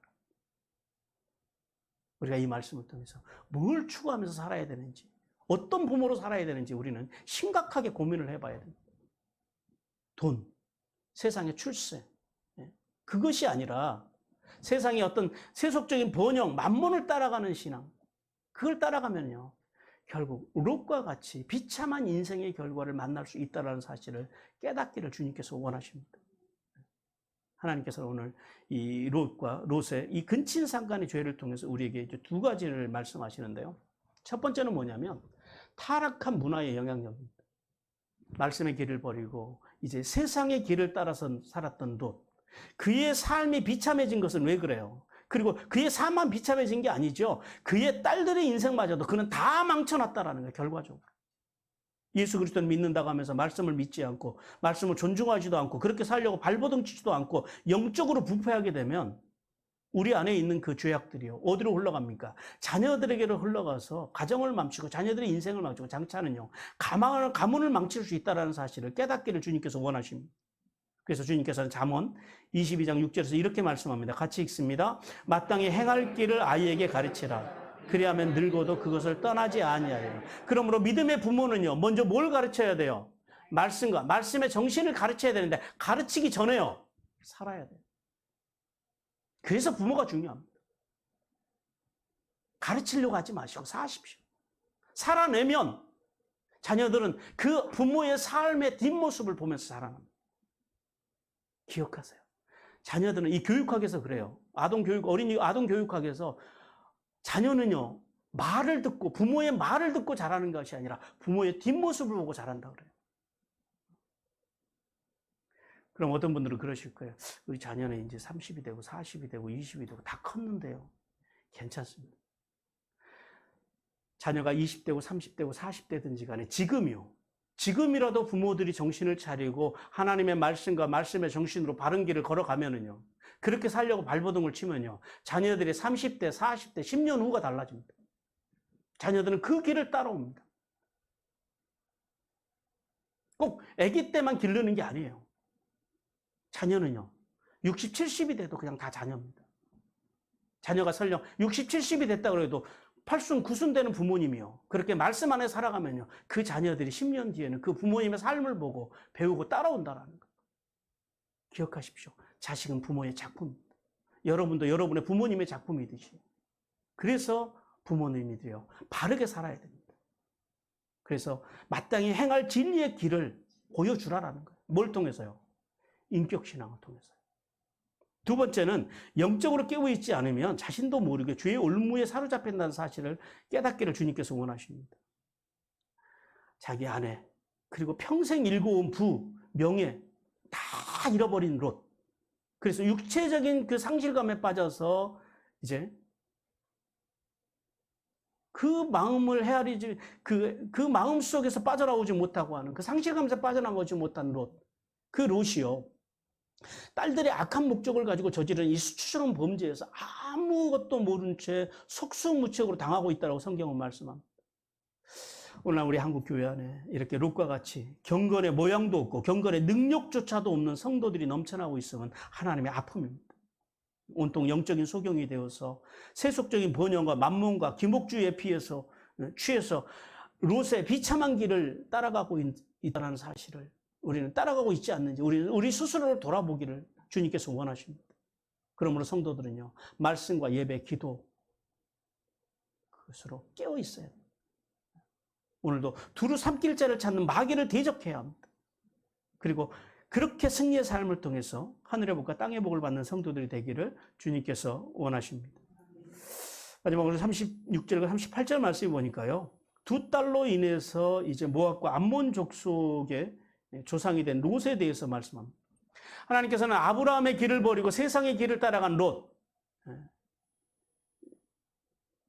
우리가 이 말씀을 통해서 뭘 추구하면서 살아야 되는지, 어떤 부모로 살아야 되는지 우리는 심각하게 고민을 해봐야 됩니다. 돈, 세상의 출세, 그것이 아니라 세상의 어떤 세속적인 번영, 만몬을 따라가는 신앙, 그걸 따라가면요, 결국 롯과 같이 비참한 인생의 결과를 만날 수 있다는 사실을 깨닫기를 주님께서 원하십니다. 하나님께서 오늘 이 롯의 이 근친상간의 죄를 통해서 우리에게 이제 두 가지를 말씀하시는데요. 첫 번째는 뭐냐면 타락한 문화의 영향력입니다. 말씀의 길을 버리고 이제 세상의 길을 따라서 살았던 롯, 그의 삶이 비참해진 것은 왜 그래요? 그리고 그의 삶만 비참해진 게 아니죠. 그의 딸들의 인생마저도 그는 다 망쳐놨다라는 거예요, 결과적으로. 예수 그리스도를 믿는다고 하면서 말씀을 믿지 않고, 말씀을 존중하지도 않고, 그렇게 살려고 발버둥치지도 않고, 영적으로 부패하게 되면 우리 안에 있는 그 죄악들이요, 어디로 흘러갑니까? 자녀들에게로 흘러가서 가정을 망치고 자녀들의 인생을 망치고, 장차는요, 가문을 망칠 수 있다는 사실을 깨닫기를 주님께서 원하십니다. 그래서 주님께서는 잠언 22장 6절에서 이렇게 말씀합니다. 같이 읽습니다. 마땅히 행할 길을 아이에게 가르치라. 그리하면 늙어도 그것을 떠나지 아니하리라. 그러므로 믿음의 부모는요, 먼저 뭘 가르쳐야 돼요? 말씀과 말씀의 정신을 가르쳐야 되는데 가르치기 전에요, 살아야 돼요. 그래서 부모가 중요합니다. 가르치려고 하지 마시고 사십시오. 살아내면 자녀들은 그 부모의 삶의 뒷모습을 보면서 살아납니다. 기억하세요. 자녀들은 이 교육학에서 그래요. 어린이 아동 교육학에서 자녀는요, 말을 듣고, 부모의 말을 듣고 자라는 것이 아니라 부모의 뒷모습을 보고 자란다 그래요. 그럼 어떤 분들은 그러실 거예요. 우리 자녀는 이제 30이 되고 40이 되고 20이 되고 다 컸는데요. 괜찮습니다. 자녀가 20대고 30대고 40대든지 간에 지금이라도 부모들이 정신을 차리고 하나님의 말씀과 말씀의 정신으로 바른 길을 걸어가면은요, 그렇게 살려고 발버둥을 치면요, 자녀들이 30대, 40대, 10년 후가 달라집니다. 자녀들은 그 길을 따라옵니다. 꼭 아기 때만 기르는 게 아니에요. 자녀는요, 60, 70이 돼도 그냥 다 자녀입니다. 자녀가 설령 60, 70이 됐다 그래도 8순, 9순 되는 부모님이요, 그렇게 말씀 안에 살아가면요, 그 자녀들이 10년 뒤에는 그 부모님의 삶을 보고 배우고 따라온다라는 거예요. 기억하십시오. 자식은 부모의 작품입니다. 여러분도 여러분의 부모님의 작품이듯이. 그래서 부모님이들요, 바르게 살아야 됩니다. 그래서 마땅히 행할 진리의 길을 보여주라라는 거예요. 뭘 통해서요? 인격신앙을 통해서요. 두 번째는 영적으로 깨어있지 않으면 자신도 모르게 죄의 올무에 사로잡힌다는 사실을 깨닫기를 주님께서 원하십니다. 자기 아내, 그리고 평생 일궈온 부, 명예 다 잃어버린 롯. 그래서 육체적인 그 상실감에 빠져서 이제 그 마음을 헤아리지, 그 마음 속에서 빠져나오지 못하고 하는, 그 상실감에서 빠져나오지 못한 롯. 그 롯이요, 딸들의 악한 목적을 가지고 저지른 이 수치스러운 범죄에서 아무것도 모른 채 속수무책으로 당하고 있다고 성경은 말씀합니다. 오늘 우리 한국 교회 안에 이렇게 롯과 같이 경건의 모양도 없고 경건의 능력조차도 없는 성도들이 넘쳐나고 있으면 하나님의 아픔입니다. 온통 영적인 소경이 되어서 세속적인 번영과 만몬과 기목주의에 취해서 롯의 비참한 길을 따라가고 있다는 사실을 우리는 따라가고 있지 않는지 우리 스스로를 돌아보기를 주님께서 원하십니다. 그러므로 성도들은요, 말씀과 예배, 기도, 그것으로 깨어 있어야 합니다. 오늘도 두루 삼킬 자를 찾는 마귀를 대적해야 합니다. 그리고 그렇게 승리의 삶을 통해서 하늘의 복과 땅의 복을 받는 성도들이 되기를 주님께서 원하십니다. 마지막으로 36절과 38절 말씀을 보니까요, 두 딸로 인해서 이제 모압과 암몬 족속의 조상이 된 롯에 대해서 말씀합니다. 하나님께서는 아브라함의 길을 버리고 세상의 길을 따라간 롯,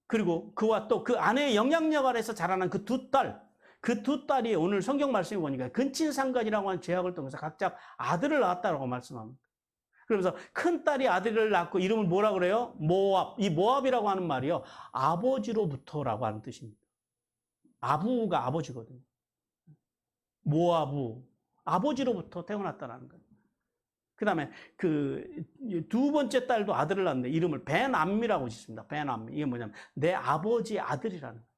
그리고 그와 또 그 아내의 영향력 아래서 자라난 그 두 딸이 오늘 성경 말씀에 보니까 근친상간이라고 하는 제약을 통해서 각자 아들을 낳았다고 말씀합니다. 그러면서 큰 딸이 아들을 낳고 이름을 뭐라 그래요? 모압. 이 모압이라고 하는 말이요, 아버지로부터라고 하는 뜻입니다. 아부가 아버지거든요. 모아부, 아버지로부터 태어났다는 거예요. 그 다음에 그 두 번째 딸도 아들을 낳는데 이름을 벤암미라고 짓습니다. 벤암미. 이게 뭐냐면 내 아버지의 아들이라는 거예요.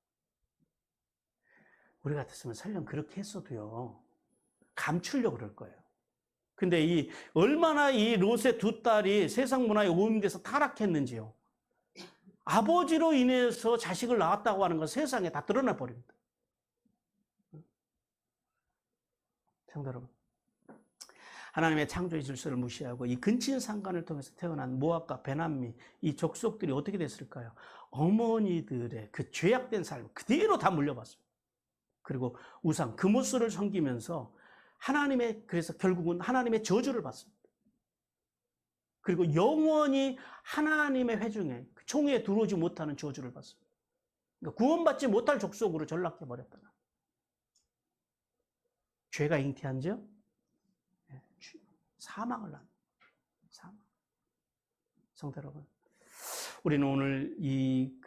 우리 같았으면 설령 그렇게 했어도요, 감추려고 그럴 거예요. 근데 얼마나 이 롯의 두 딸이 세상 문화에 오염돼서 타락했는지요. 아버지로 인해서 자식을 낳았다고 하는 건 세상에 다 드러나 버립니다. 성도 여러분, 하나님의 창조의 질서를 무시하고 이 근친상간을 통해서 태어난 모압과 베남미, 이 족속들이 어떻게 됐을까요? 어머니들의 그 죄악된 삶 그대로 다 물려봤습니다. 그리고 우상, 금오스를 섬기면서 그래서 결국은 하나님의 저주를 받습니다. 그리고 영원히 하나님의 회중에, 총회에 들어오지 못하는 저주를 받습니다. 그러니까 구원받지 못할 족속으로 전락해버렸다. 죄가 잉태한지요? 사망을 낳습니다. 사망. 성도 여러분, 우리는 오늘 이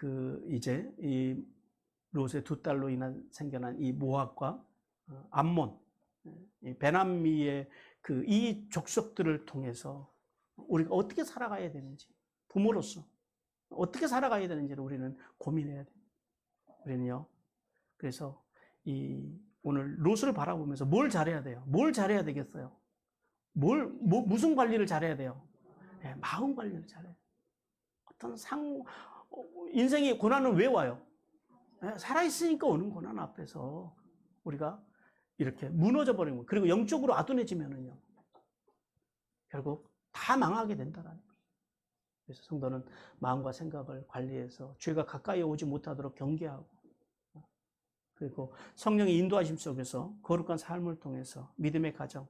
롯의 두 딸로 생겨난 이 모압과 암몬, 이 베남미의 이 족속들을 통해서 우리가 어떻게 살아가야 되는지, 부모로서 어떻게 살아가야 되는지를 우리는 고민해야 돼요. 우리는요. 그래서 오늘 롯을 바라보면서 뭘 잘해야 돼요? 뭘 잘해야 되겠어요? 무슨 관리를 잘해야 돼요? 네, 마음 관리를 잘해요. 인생의 고난은 왜 와요? 네, 살아있으니까 오는 고난 앞에서 우리가 이렇게 무너져 버리는 거예요. 그리고 영적으로 아둔해지면은요, 결국 다 망하게 된다는 거예요. 그래서 성도는 마음과 생각을 관리해서 죄가 가까이 오지 못하도록 경계하고, 그리고 성령의 인도하심 속에서 거룩한 삶을 통해서 믿음의 가정,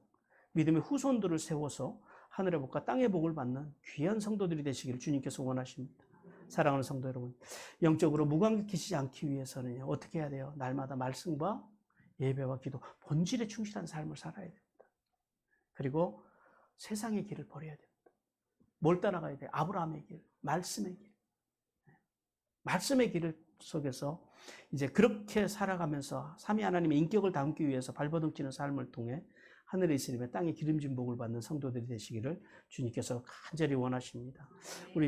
믿음의 후손들을 세워서 하늘의 복과 땅의 복을 받는 귀한 성도들이 되시기를 주님께서 원하십니다. 사랑하는 성도 여러분, 영적으로 무감각해지지 않기 위해서는 어떻게 해야 돼요? 날마다 말씀과 예배와 기도, 본질에 충실한 삶을 살아야 됩니다. 그리고 세상의 길을 버려야 됩니다. 뭘 따라가야 돼요? 아브라함의 길, 말씀의 길. 말씀의 길 속에서 이제 그렇게 살아가면서 삼위 하나님의 인격을 담기 위해서 발버둥치는 삶을 통해 하늘에 있으리며 땅에 기름진 복을 받는 성도들이 되시기를 주님께서 간절히 원하십니다. 우리